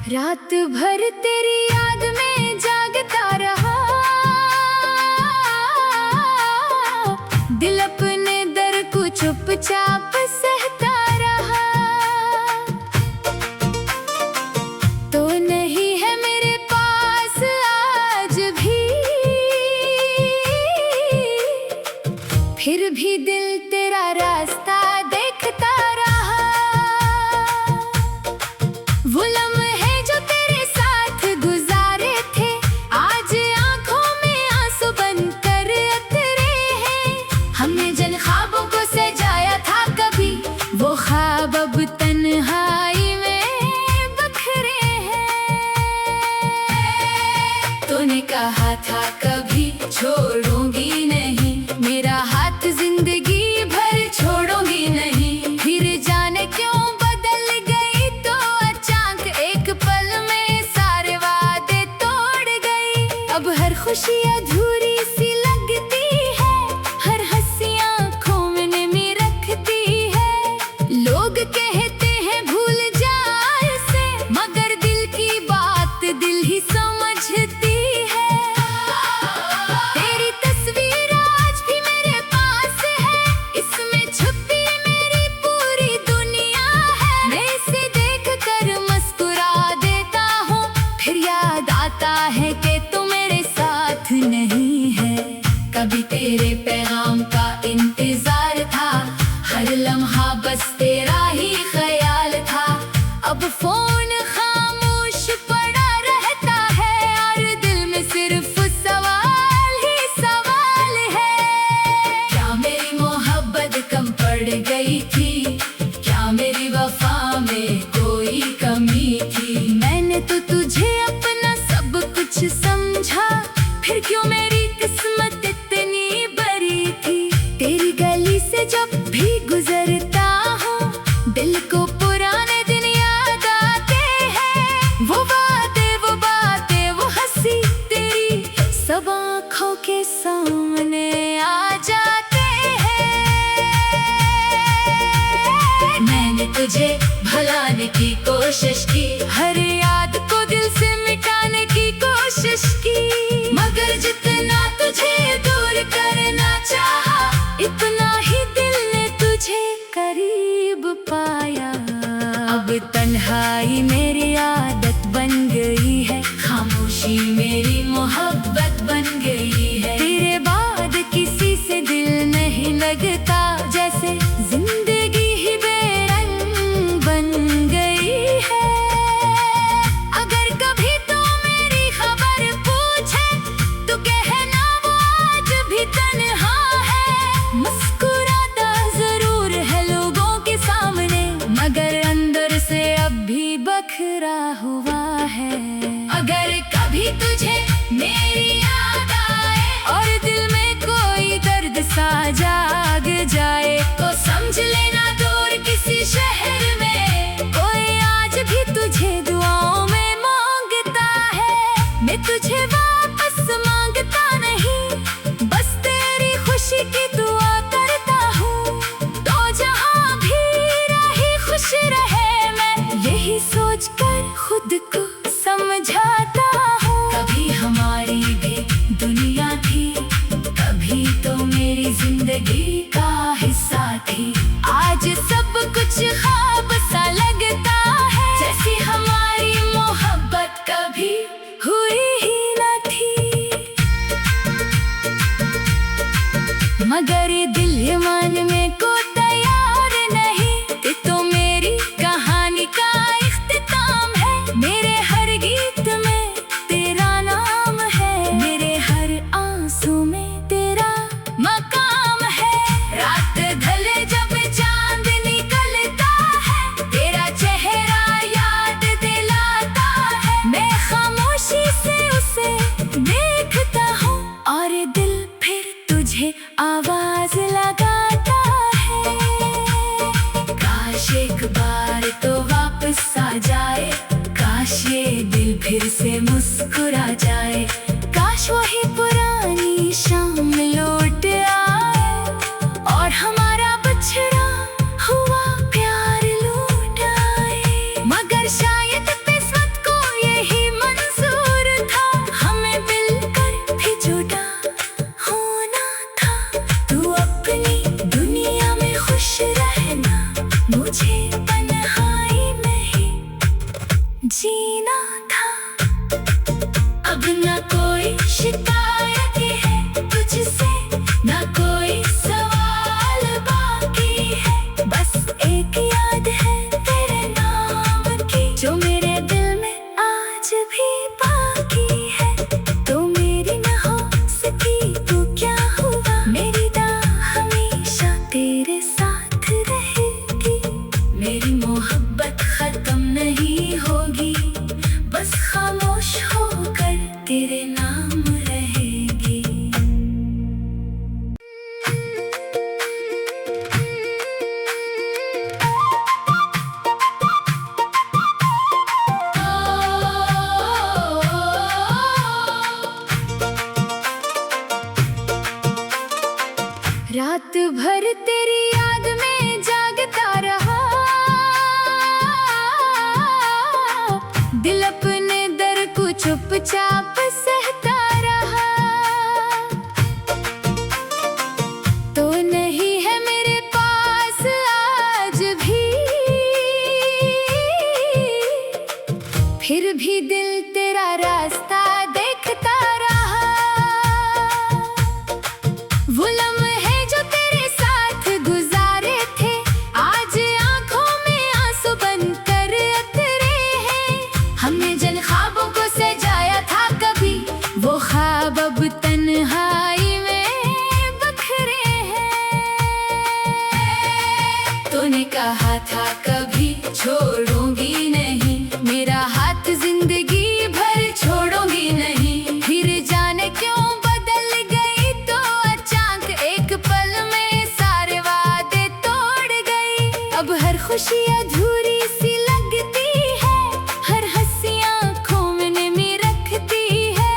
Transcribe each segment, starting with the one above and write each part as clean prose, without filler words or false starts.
रात भर तेरी याद में जागता रहा, दिल अपने दर्द को चुपचाप सहता रहा। तो नहीं है मेरे पास आज भी, फिर भी दिल तेरा रास्ता देखता रहा। वो लम्हे जो तेरे साथ गुजारे थे, आज आंखों में आंसू बनकर उतरे हैं। हमने जिन ख्वाबों को सजाया था कभी, वो ख्वाब अब तन्हाई में बखरे हैं। तूने कहा था कभी छोड़ूंगी नहीं, मेरा हाथ जिंदगी भर छोड़ूंगी नहीं। फिर जाने क्यों बदल गई तो अचानक एक पल में सारे वादे तोड़ गई। अब हर खुशी अधूरी सी लगती है, हर हंसी आंखों में नमी रखती है। लोग कहते हैं भूल जा इसे, मगर दिल की बात दिल ही समझती है। तेरी तस्वीर आज भी मेरे पास है, इसमें छुपी मेरी पूरी दुनिया है। मैं इसे देख कर मुस्कुरा देता हूँ, फिर याद आता है कि तू मेरे साथ नहीं है। कभी तेरे पैगाम का इंतजार था, हर लम्हा बस तेरा ही ख्याल था। अब फोन खामोश पड़ा रहता है, और दिल में सिर्फ सवाल ही सवाल है। क्या मेरी मोहब्बत कम पड़ गई थी, क्या मेरी वफा में कोई कमी थी? मैंने तो तुझे अपना सब कुछ समझा, फिर क्यों मेरी किस्मत इतनी बड़ी थी? तेरी गली से जब भी गुजरता हूँ, दिल को पुराने दिन याद आते हैं। वो बातें वो हंसी तेरी सब आँखों के सामने आ जाते हैं। मैंने तुझे भुलाने की कोशिश की, हर याद को दिल से मिटाने की कोशिश की, मगर जितना तुझे दूर करना चाहा, इतना ही दिल ने तुझे करीब पाया। अब तन्हाई मेरी आदत बन गई है, खामोशी मेरी मोहब्बत बन गई है। तेरे बाद किसी से दिल नहीं लगता, जैसे जिंदगी ही बेरंग बन गई है। अगर कभी तो मेरी खबर पूछे तो कहना वो आज भी तन्हा है। मुस्कुराता जरूर है लोगों के सामने, मगर अंदर से अब भी बखरा हुआ है। अगर कभी तुझे मेरी याद आए, और दिल में कोई दर्द सा जाग जाए, तो समझ लेना दूर किसी शहर में कोई आज भी तुझे दुआओं में मांगता है। मैं तुझे वापस मांगता नहीं, बस तेरी खुशी की दुआ करता हूँ। तो जहाँ भी रही खुश रहे, मैं यही सोचकर खुद को समझाता हूँ। कभी हमारी भी दुनिया थी, कभी तो मेरी जिंदगी का हिस्सा थी। आज सब कुछ ख्वाब सा लगता है, जैसी हमारी मोहब्बत कभी हुई ही न थी। मगर दिल मानने को तैयार नहीं, ये तो मेरी कहानी का इख्तिताम है। मेरे हर गीत में तेरा नाम है, मेरे हर आंसू में तेरा मकाम है। रात ढले जब चांद निकलता है, तेरा चेहरा याद दिलाता है। मैं खामोशी से उसे देखता हूँ, और दिल फिर तुझे आवाज लगाता है। काश एक बार तो वापस आ जाए, काश ये दिल फिर से मुस्कुरा जाए। काश वही पुरानी शाम लौट आए, और हमारा बछड़ा हुआ प्यार लौट आए। मगर शायद किस्मत को जीना था। अब ना कोई शिकायत है तुझसे, ना कोई सवाल बाकी है। बस एक याद है तेरे नाम की, जो मेरे दिल में आज भी बाकी है। तो मेरी न हो सकी तो क्या हुआ, मेरी राह हमेशा तेरे साथ रहेगी। मेरी मोहब्बत खत्म नहीं होगी, बस खामोश होकर तेरे नाम रहेगी। रात भर तेरी याद में जागता रहा, दिल अपने दर्द को चुपचाप सहता रहा। तो नहीं है मेरे पास आज भी, फिर भी दिल तेरा रास्ता देखता रहा। वो लम्हे जो तेरे साथ गुजारे थे, आज आंखों में आंसू बनकर उतरे हैं। हमने जिन ख्वाबों को सजाया था कभी, वो ख्वाब अब तन्हाई में बखरे हैं। तूने कहा था कभी छोड़ूंगी नहीं, मेरा हाथ जिंदगी भर छोड़ूंगी नहीं। फिर जाने क्यों बदल गई तो अचानक, एक पल में सारे वादे तोड़ गई। अब हर खुशी अधूरी सी लगती है, हर हंसी आंखों में नमी रखती है।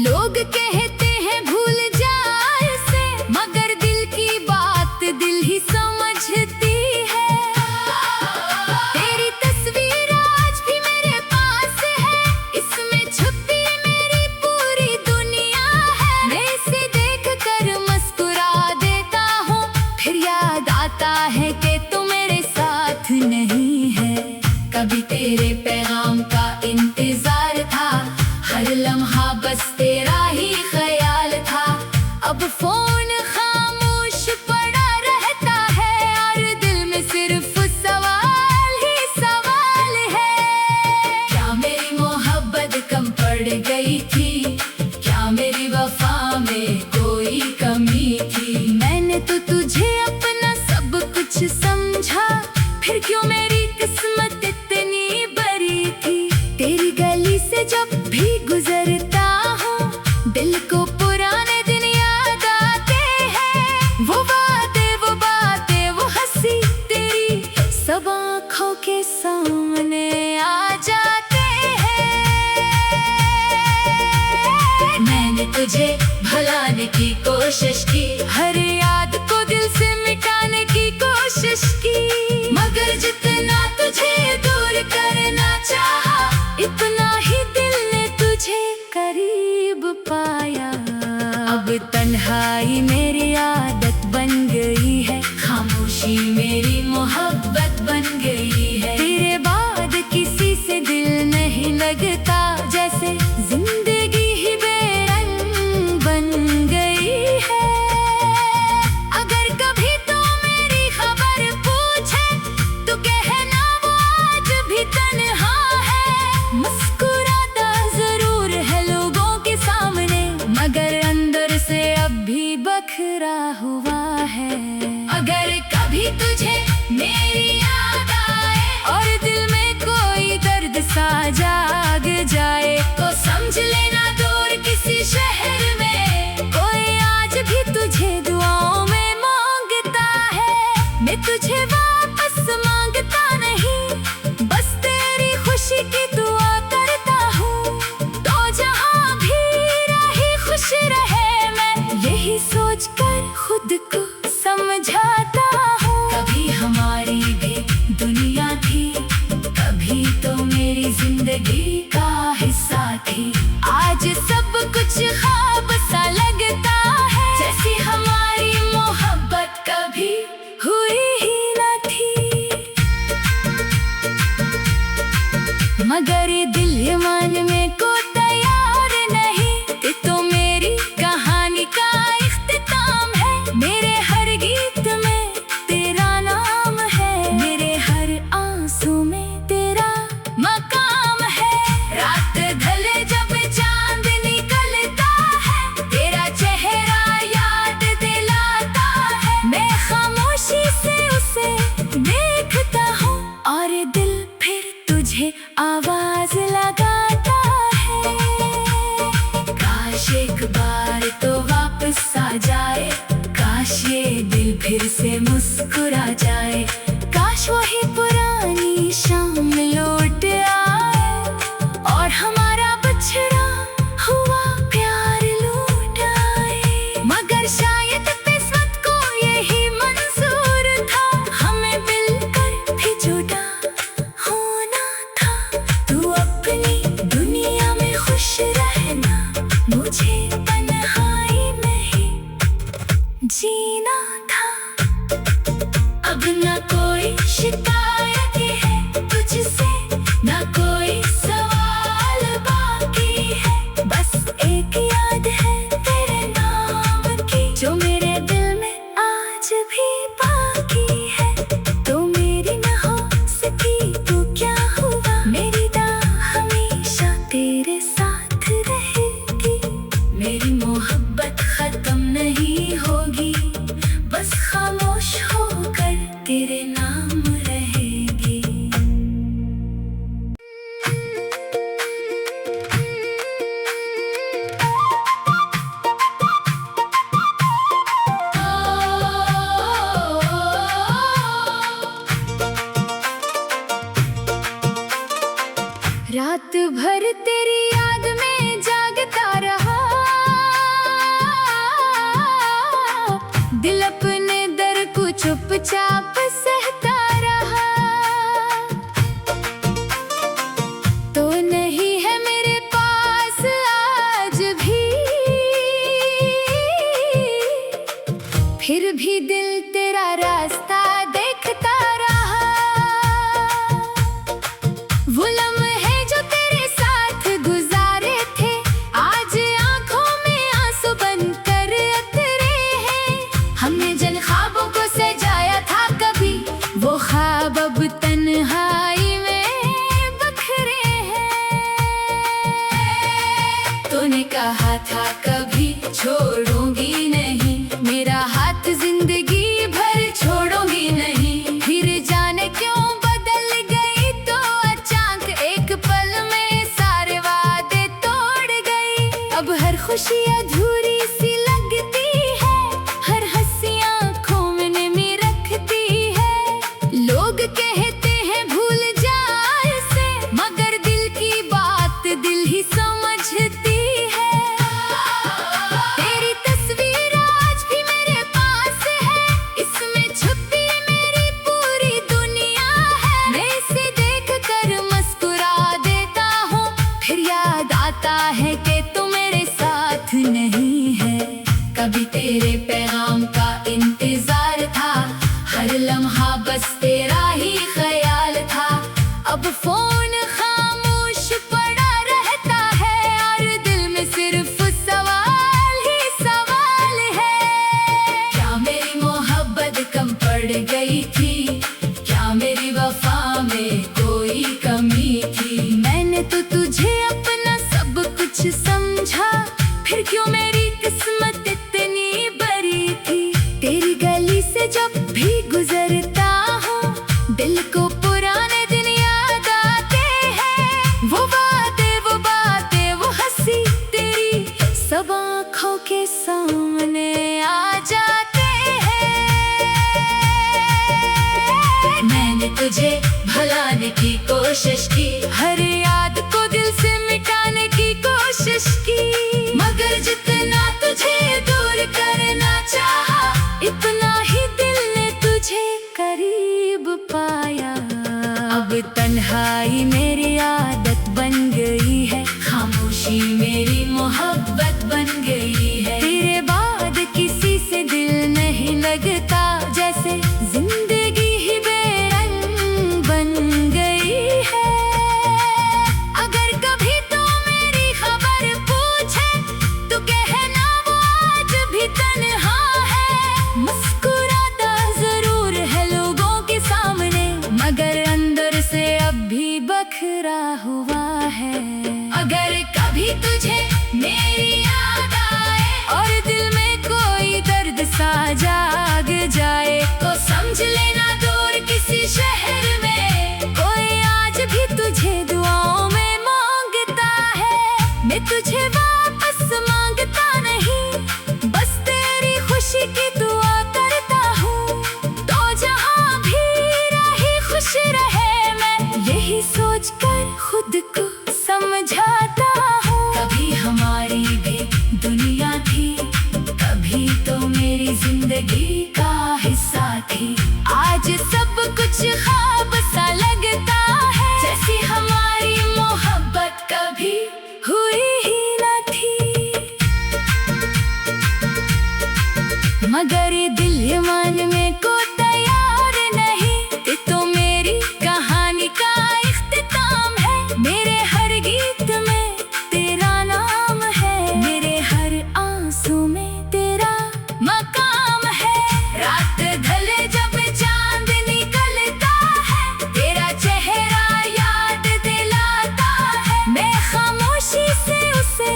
लोग कहते हैं भूल जा इसे, मगर दिल की बात दिल ही समझती है। तेरी तस्वीर आज भी मेरे पास है, इसमें छुपी मेरी पूरी दुनिया है। मैं इसे देख कर मुस्कुरा देता हूँ, फिर याद आता है कि तू मेरे साथ नहीं है। कभी तेरे पैगाम का इंतजार था, हर लम्हा बस तेरा ही ख्याल था। अब फोन खामोश पड़ा रहता है, और दिल में सिर्फ सवाल ही सवाल है। क्या मेरी मोहब्बत कम पड़ गई थी, क्या मेरी वफा में कोई कमी थी। मैंने तो तुझे अपना सब कुछ समझा, फिर क्यों मेरी किस्मत इतनी बड़ी थी। तेरी गली से जब भी गुजरता हूँ, दिल को पुराने दिन याद आते हैं। वो बातें वो हंसी तेरी, सब आँखों के सामने आ जाते हैं। मैंने तुझे भुलाने की कोशिश की, हर याद को दिल से मिटाने की कोशिश की। मगर जितना तुझे दूर करना चाहा, इतना ही दिल ने तुझे करीब पाया। अब तन्हाई मेरी आदत बन गई है, खामोशी मेरी मोहब्बत बन गई है। तेरे बाद किसी से दिल नहीं लगता, जैसे जिंदगी ही बेरंग बन गई है। अगर कभी तो मेरी खबर पूछे, तो कहना वो आज भी तन्हा है। मुस्कुराता जरूर है लोगों के सामने, मगर अंदर से अब भी बखरा हुआ है। अगर कभी तुझे मेरी याद आए, और दिल में कोई दर्द सा जाग जाए, तो समझ लेना दूर किसी शहर में कोई आज भी तुझे दुआओं में मांगता है। मैं तुझे वापस मांगता नहीं, बस तेरी खुशी की दुआ करता हूँ। तो जहाँ भी रही खुश रहे, मैं यही सोचकर खुद को समझाता हूँ। कभी हमारी भी दुनिया थी, कभी तो मेरी जिंदगी का हिस्सा थी। आज सब कुछ ख्वाब सा लगता है, जैसी हमारी मोहब्बत कभी हुई ही न थी। मगर ये दिल ये मानने को तैयार नहीं। ये तो मेरी कहानी का इख्तिताम है। मेरे हर गीत में तेरा नाम है, मेरे हर आंसू में तेरा मकाम है। रात ढले जब चांद निकलता है, तेरा चेहरा याद दिलाता है। मैं खामोशी से उसे देखता हूँ और दिल फिर तुझे आवाज लगाता है। काश एक बार तो वापस आ जाए, काश ये दिल फिर से मुस्कुरा जाए। काश वही पुरानी शाम लौट आए और हमारा बिछड़ा हुआ प्यार लौट आए। मगर शायद किस्मत को यही मंजूर था, हमें मिलकर भी जुदा होना था। तू अपनी दुनिया में खुश रहना, मुझे तन्हाई में ही जीना था। अब ना कोई शिकायत है तुझसे, ना कोई सवाल बाकी है। बस एक याद है तेरे नाम की, जो मेरे दिल में आज भी बाकी है। तो मेरी ना हो सकी तो क्या हुआ, मेरी हमेशा तेरे साथ रहेगी। मेरी मोहब्बत खत्म नहीं होगी, बस खामोश होकर तेरे नाम रहेगी। रात भर तेरी याद में जागता रहा, दिल अपने दर्द को चुपचाप सहता रहा। तो नहीं है मेरे पास आज भी, फिर भी दिल तेरा रास्ता देखता रहा। वो लम्हे जो तेरे साथ गुजारे थे, आज आंखों में आंसू बनकर उतरे हैं। हमने जिन ख्वाबों को सजाया था कभी, वो ख्वाब अब तन्हाई में बखरे हैं। तूने कहा था कभी छोड़ूंगी नहीं, मेरा हाथ जिंदगी भर छोड़ूंगी नहीं। फिर जाने क्यों बदल गई तो अचानक, एक पल में सारे वादे तोड़ गई। अब हर खुशी अधूरी सी लगती है, हर हंसी आँखों में नमी रखती है। लोग कहते हैं भूल जा इसे, मगर दिल की बात दिल ही समझती है। तेरी तस्वीर आज भी मेरे पास है, इसमें छुपी मेरी पूरी दुनिया है। मैं इसे देख कर मुस्कुरा देता हूँ, फिर याद आता है कि तू मेरे साथ नहीं है। कभी तेरे पैगाम का इंतजार था, हर लम्हा बस तेरा ही ख्याल था। अब फोन खामोश पड़ा रहता है और दिल में सिर्फ सवाल ही सवाल है। क्या मेरी मोहब्बत कम पड़ गई थी, क्या मेरी वफा में कोई कमी थी। मैंने तो तुझे अपना सब कुछ समझा, फिर क्यों मेरी किस्मत इतनी बड़ी थी। तेरी गली से जब भी गुजरता हूँ, दिल को पुराने दिन याद आते हैं। वो बातें वो हंसी तेरी सब आँखों के सामने आ जाते हैं। मैंने तुझे भुलाने की कोशिश की, हर याद को दिल से मिटाने की कोशिश की। मगर जितना तुझे दूर करना चाहा, इतना ही दिल ने तुझे करीब पाया। अब तन्हाई मेरी आदत बन गई है, खामोशी मेरी मोहब्बत बन गई है। तेरे बाद किसी से दिल नहीं लगता, जैसे जिंदगी ही बेरंग बन गई है। अगर कभी तुझे मेरी याद आए और दिल में कोई दर्द सा जाग जाए, तो समझ लेना दूर किसी शहर में कोई आज भी तुझे दुआओं में मांगता है। मैं तुझे वापस मांगता नहीं, बस तेरी खुशी की दुआ करता हूँ। तो जहाँ भी रही खुश रहे, मैं यही सोचकर खुद को समझाता हूँ। कभी हमारी भी दुनिया थी, कभी तो मेरी जिंदगी का हिस्सा थी। आज सब कुछ ख्वाब सा लगता है, जैसी हमारी मोहब्बत कभी हुई ही न थी। मगर दिल ये मानने को तैयार नहीं, ये तो मेरी कहानी का इख्तिताम है। मेरे हर गीत में तेरा नाम है, मेरे हर आंसू में तेरा मकाम है। रात ढले जब चांद निकलता है, तेरा चेहरा याद दिलाता है। मैं खामोशी से उसे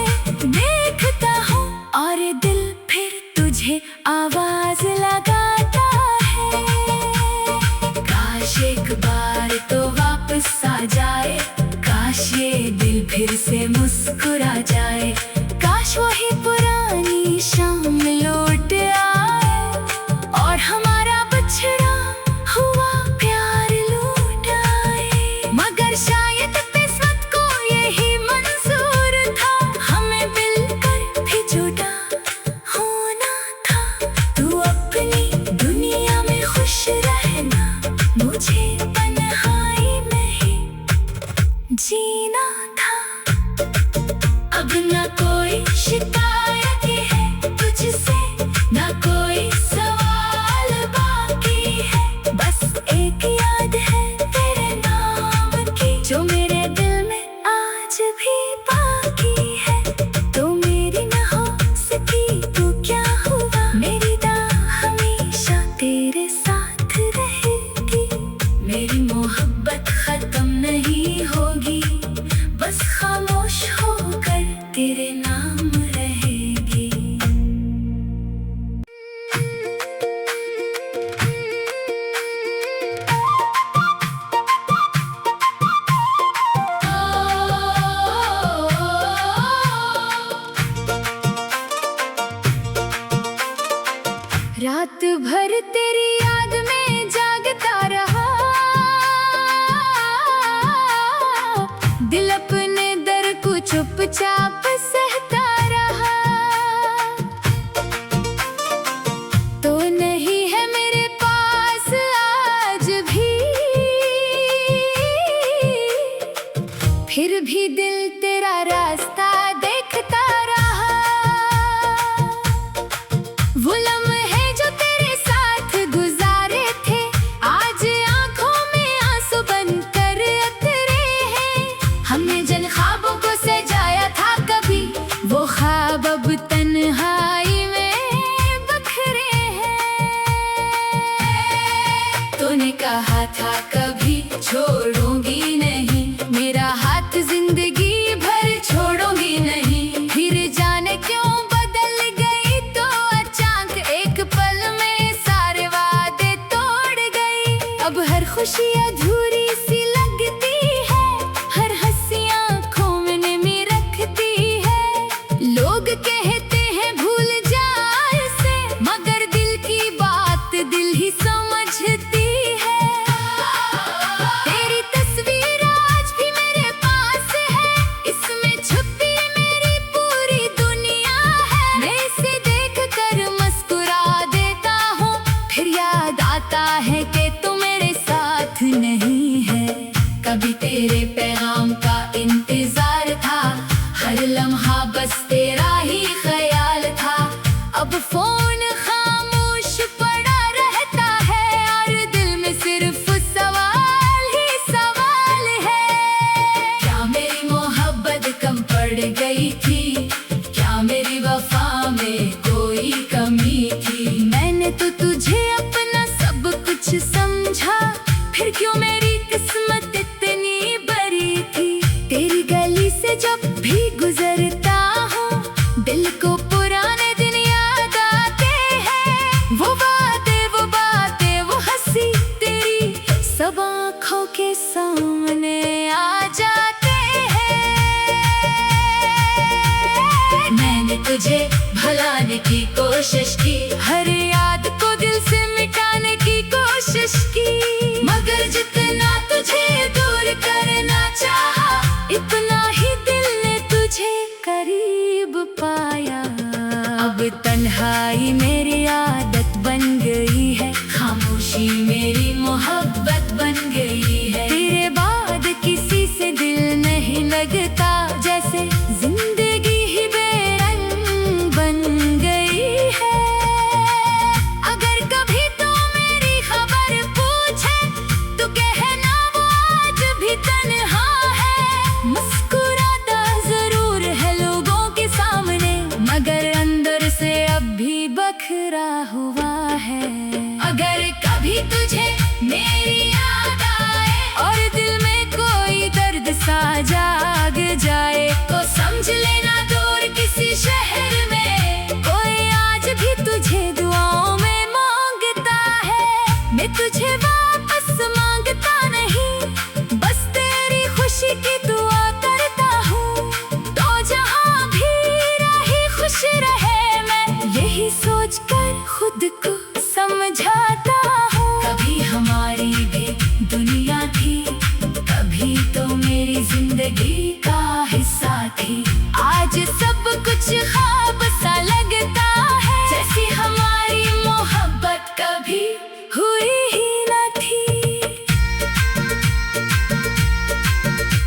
देखता हूँ और दिल फिर तुझे आवाज लगाता है। काश एक बार तो वापस आ जाए, काश ये दिल फिर से मुस्कुरा जाए। काश वही पुरानी शाम लौट आए और हमारा बछड़ा हुआ प्यार लौट आए। मगर शायद किस्मत को यही मंजूर था, हमें मिलकर भी जुदा होना था। तू अपनी दुनिया में खुश रहना, मुझे तन्हाई में ही जीना था। अब ना कोई शिकायत है तुझसे, ना कोई सवाल बाकी है। बस एक याद है तेरे नाम की, जो मेरे दिल में आज भी बाकी है। तो मेरी न हो सकी तो क्या हुआ, मेरी दुआ हमेशा तेरे साथ रहेगी। मेरी मोहब्बत खत्म नहीं होगी, बस खामोश होकर तेरे नाम रहेगी। रात भर तेरी याद में जागता रहा, दिल अपने दर्द को चुपचाप सहता रहा। तो नहीं है मेरे पास आज भी, फिर भी दिल तेरा रास्ता देखता रहा। वो लम्हे जो तेरे साथ गुजारे थे, आज आंखों में आंसू बनकर उतरे हैं। हमने जिन ख्वाबों को सजाया था कभी, वो ख्वाब अब तन्हाई में बखरे हैं। तूने कहा था कभी छोड़ूंगी नहीं, मेरा हाथ जिंदगी भर छोड़ूंगी नहीं। फिर जाने क्यों बदल गई तो अचानक एक पल में सारे वादे तोड़ गई। अब हर खुशी अधूरी सी लगती है, हर हंसियां तुझे भुलाने की कोशिश की, हर याद को दिल से मिटाने की कोशिश की, मगर जितना तुझे दूर करना चाहा, इतना ही दिल ने तुझे करीब पाया। अब तन्हाई मेरी आदत बन गई है, खामोशी मेरी मोहब्बत बन गई है। तेरे बाद किसी से दिल नहीं लगता, जैसे जिंदगी ही बेरंग बन गई है। अगर कभी तो मेरी खबर पूछे तो कहना वो आज भी तन्हा है। मुस्कुराता जरूर है लोगों के सामने, मगर अंदर से अब भी बखरा हुआ है। अगर कभी तुझे मेरी याद आए और दिल में कोई दर्द सा जाग जाए, तो समझ लेना दूर किसी शहर में कोई आज भी तुझे दुआओं में मांगता है। मैं तुझे वापस मांगता नहीं, बस तेरी खुशी की दुआ करता हूँ। तो जहाँ भी रही खुश रहे, मैं यही सोचकर खुद को समझाता हूँ। कभी हमारी भी दुनिया थी, कभी तो मेरी जिंदगी का हिस्सा थी। आज सब कुछ ख्वाब सा लगता है, जैसी हमारी मोहब्बत कभी हुई ही न थी।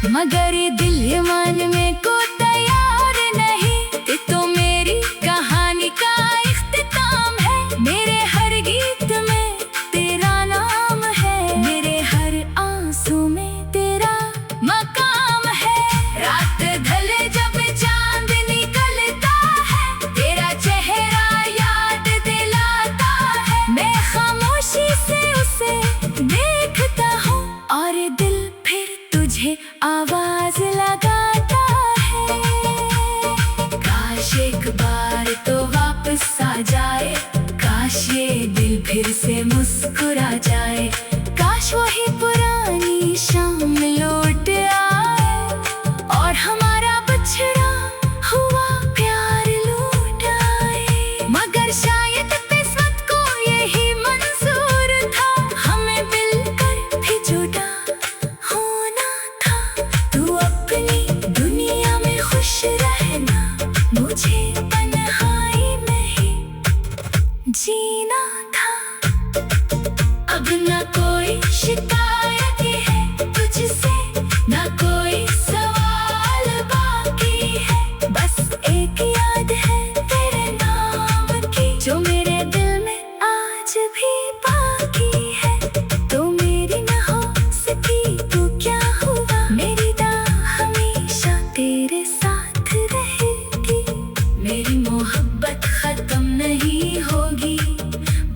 मगर ये दिल ये मानने को तैयार नहीं, ये तो मेरी कहानी का इख्तिताम है। मेरे हर गीत में तेरा नाम है, मेरे हर आंसू में तेरा मकाम है। रात ढले जब चांद निकलता है, तेरा चेहरा याद दिलाता है। मैं खामोशी से उसे देखता हूँ और दिल फिर तुझे आवाज लगाता है। काश एक बार तो वापस आ जाए, काश ये दिल फिर से मुस्कुरा जाए, काश वही पुरानी शाम लौट आए और हमारा बछड़ा हुआ प्यार लौट आए। मगर शायद किस्मत को यही मंजूर था, हमें मिलकर भी जुदा होना था। तू अपनी दुनिया में खुश रहना, मुझे तन्हाई में ही जीना था। अब न कोई शिकायत है तुझसे, न कोई सवाल बाकी है। बस एक याद है तेरे नाम की, जो मेरे दिल में आज भी बाकी है। तो मेरी न हो सकी तो क्या हुआ, मेरी राह हमेशा तेरे साथ रहेगी। मेरी मोहब्बत खत्म नहीं होगी,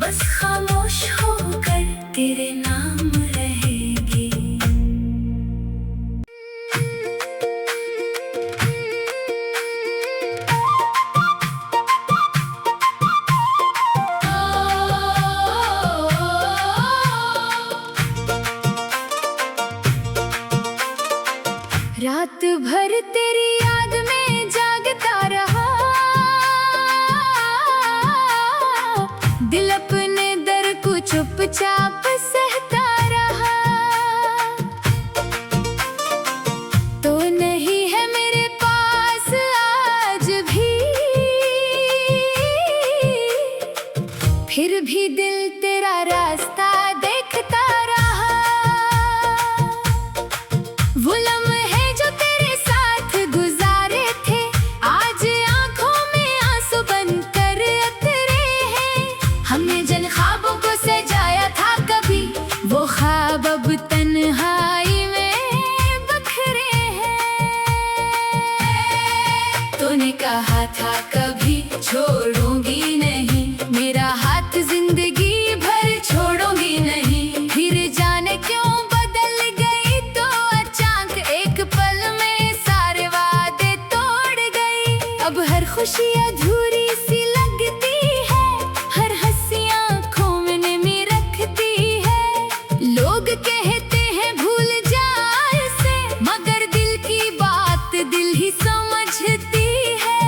बस खामोश होकर तेरे नाम रहेगी। रात भर तेरी याद में जागता रहा, दिल अपने दर्द को चुपचाप सहता रहा। तो नहीं है मेरे पास आज भी, फिर भी दिल तेरा रास्ता देखता रहा। वो लम्हे जो तेरे साथ गुजारे थे, आज आंखों में आंसू बनकर उतरे हैं। हमने जिन ख्वाबों को सजाया था कभी, वो ख्वाब अब तन्हाई में बखरे हैं। तूने कहा था कभी छोड़ूंगी नहीं, मेरा हाथ जिंदगी भर छोड़ूंगी नहीं। फिर जाने क्यों बदल गई तो अचानक, एक पल में सारे वादे तोड़ गई। अब हर खुशी अधूरी सी लगती है, हर हंसी आँखों में नमी रखती है। लोग कहते हैं भूल जा इसे, मगर दिल की बात दिल ही समझती है।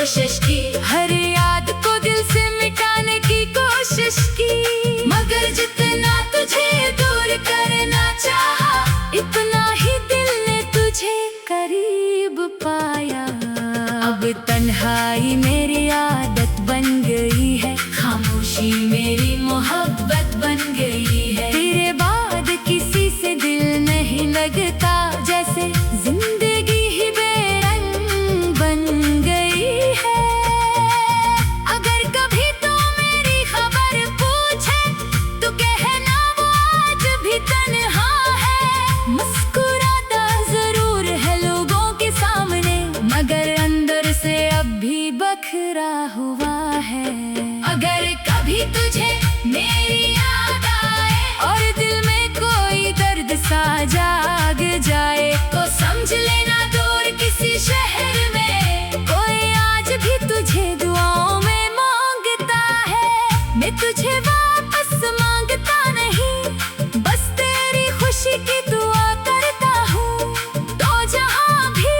कोशिश की, हर याद को दिल से मिटाने की कोशिश की। मगर जितना तुझे दूर करना चाहा, इतना ही दिल ने तुझे करीब पाया। अब तन्हाई मेरी आदत बन गई है, खामोशी मेरी मोहब्बत बन गई है। तेरे बाद किसी से दिल नहीं लगता, जैसे जिंदगी ही बेरंग बन गई है। अगर कभी तो मेरी खबर पूछे तो कहना वो आज भी तन्हा है। मुस्कुराता जरूर है लोगों के सामने, मगर अंदर से अब भी बखरा हुआ है। अगर कभी तुझे मेरी याद आए और दिल में कोई दर्द सा जाग जाए, तो समझ लेना दूर किसी शहर में कोई आज भी तुझे दुआओं में मांगता है। मैं तुझे वापस मांगता नहीं, बस तेरी खुशी की दुआ करता हूँ। तो जहाँ भी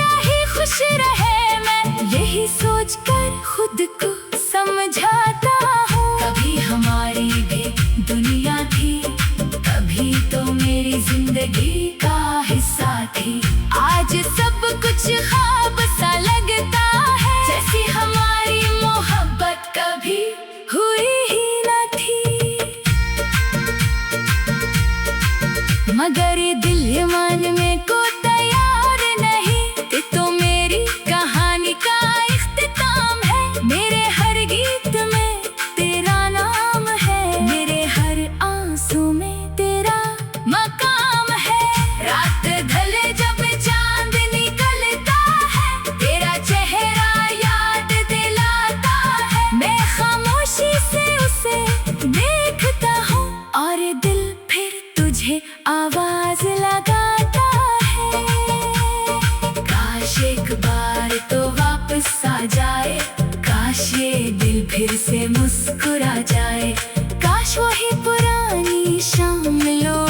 रही खुश रहे, मैं यही सोचकर खुद को समझाता हूँ। कभी हमारी भी दुनिया थी, कभी तो मेरी जिंदगी का हिस्सा थी। आज सब कुछ ख्वाब सा लगता है, जैसी हमारी मोहब्बत कभी हुई ही न थी। मगर ये दिल ये मानने को तैयार नहीं, ये तो मेरी कहानी का इख्तिताम है। मेरे हर गीत में तेरा नाम है, मेरे हर आंसू में तेरा मकाम है। रात ढले जब चांद निकलता है, तेरा चेहरा याद दिलाता है। मैं खामोशी से उसे देखता हूँ और दिल फिर तुझे आवाज लगाता है। काश एक बार तो वापस आ जाए, काश ये दिल फिर से मुस्कुरा जाए, काश वही पुरानी शाम लौट